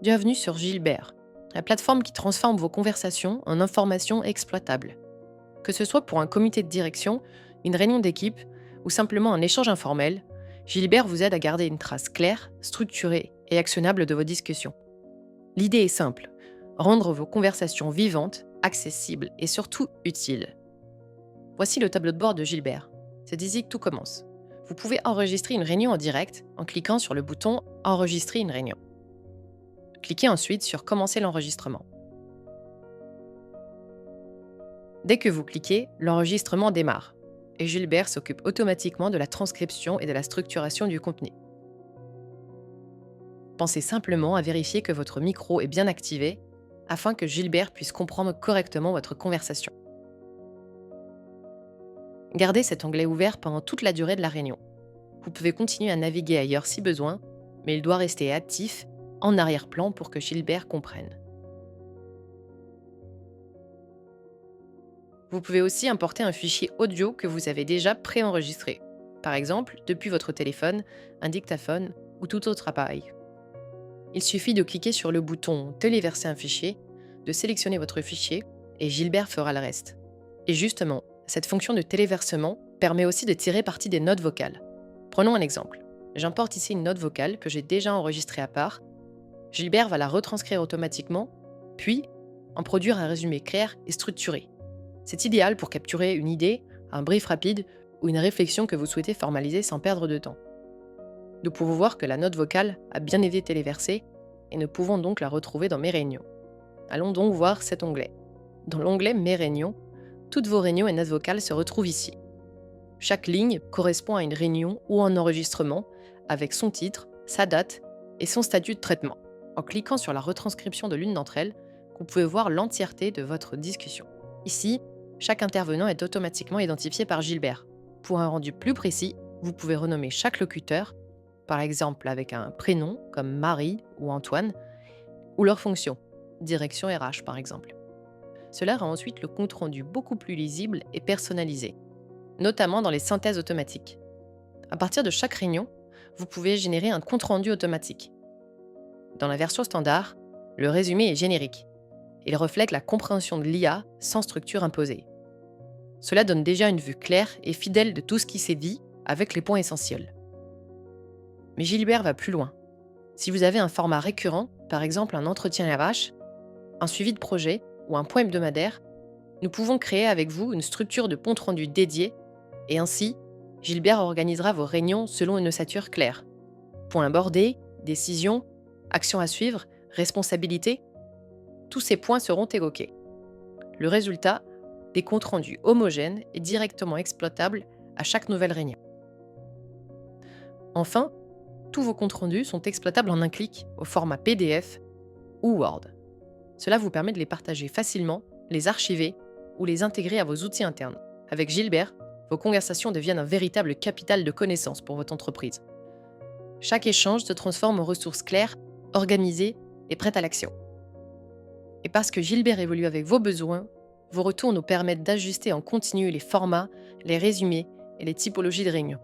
Bienvenue sur Gilbert, la plateforme qui transforme vos conversations en informations exploitables. Que ce soit pour un comité de direction, une réunion d'équipe ou simplement un échange informel, Gilbert vous aide à garder une trace claire, structurée et actionnable de vos discussions. L'idée est simple, rendre vos conversations vivantes, accessibles et surtout utiles. Voici le tableau de bord de Gilbert. C'est ici que tout commence. Vous pouvez enregistrer une réunion en direct en cliquant sur le bouton Enregistrer une réunion. Cliquez ensuite sur Commencer l'enregistrement. Dès que vous cliquez, l'enregistrement démarre et Gilbert s'occupe automatiquement de la transcription et de la structuration du contenu. Pensez simplement à vérifier que votre micro est bien activé afin que Gilbert puisse comprendre correctement votre conversation. Gardez cet onglet ouvert pendant toute la durée de la réunion. Vous pouvez continuer à naviguer ailleurs si besoin, mais il doit rester actif en arrière-plan pour que Gilbert comprenne. Vous pouvez aussi importer un fichier audio que vous avez déjà préenregistré, par exemple depuis votre téléphone, un dictaphone ou tout autre appareil. Il suffit de cliquer sur le bouton « Téléverser un fichier », de sélectionner votre fichier et Gilbert fera le reste. Et justement, cette fonction de téléversement permet aussi de tirer parti des notes vocales. Prenons un exemple. J'importe ici une note vocale que j'ai déjà enregistrée à part. Gilbert va la retranscrire automatiquement, puis en produire un résumé clair et structuré. C'est idéal pour capturer une idée, un brief rapide ou une réflexion que vous souhaitez formaliser sans perdre de temps. Nous pouvons voir que la note vocale a bien été téléversée et nous pouvons donc la retrouver dans Mes réunions. Allons donc voir cet onglet. Dans l'onglet Mes réunions, toutes vos réunions et notes vocales se retrouvent ici. Chaque ligne correspond à une réunion ou un enregistrement avec son titre, sa date et son statut de traitement. En cliquant sur la retranscription de l'une d'entre elles, vous pouvez voir l'entièreté de votre discussion. Ici, chaque intervenant est automatiquement identifié par Gilbert. Pour un rendu plus précis, vous pouvez renommer chaque locuteur, par exemple avec un prénom comme Marie ou Antoine, ou leur fonction, direction RH par exemple. Cela rend ensuite le compte-rendu beaucoup plus lisible et personnalisé, notamment dans les synthèses automatiques. À partir de chaque réunion, vous pouvez générer un compte-rendu automatique. Dans la version standard, le résumé est générique. Il reflète la compréhension de l'IA sans structure imposée. Cela donne déjà une vue claire et fidèle de tout ce qui s'est dit avec les points essentiels. Mais Gilbert va plus loin. Si vous avez un format récurrent, par exemple un entretien RH, un suivi de projet ou un point hebdomadaire, nous pouvons créer avec vous une structure de compte-rendu dédiée et ainsi, Gilbert organisera vos réunions selon une ossature claire. Points abordés, décisions, actions à suivre, responsabilités, tous ces points seront évoqués. Le résultat, des comptes rendus homogènes et directement exploitables à chaque nouvelle réunion. Enfin, tous vos comptes rendus sont exploitables en un clic au format PDF ou Word. Cela vous permet de les partager facilement, les archiver ou les intégrer à vos outils internes. Avec Gilbert, vos conversations deviennent un véritable capital de connaissances pour votre entreprise. Chaque échange se transforme en ressources claires, organisées et prêtes à l'action. Et parce que Gilbert évolue avec vos besoins, vos retours nous permettent d'ajuster en continu les formats, les résumés et les typologies de réunions.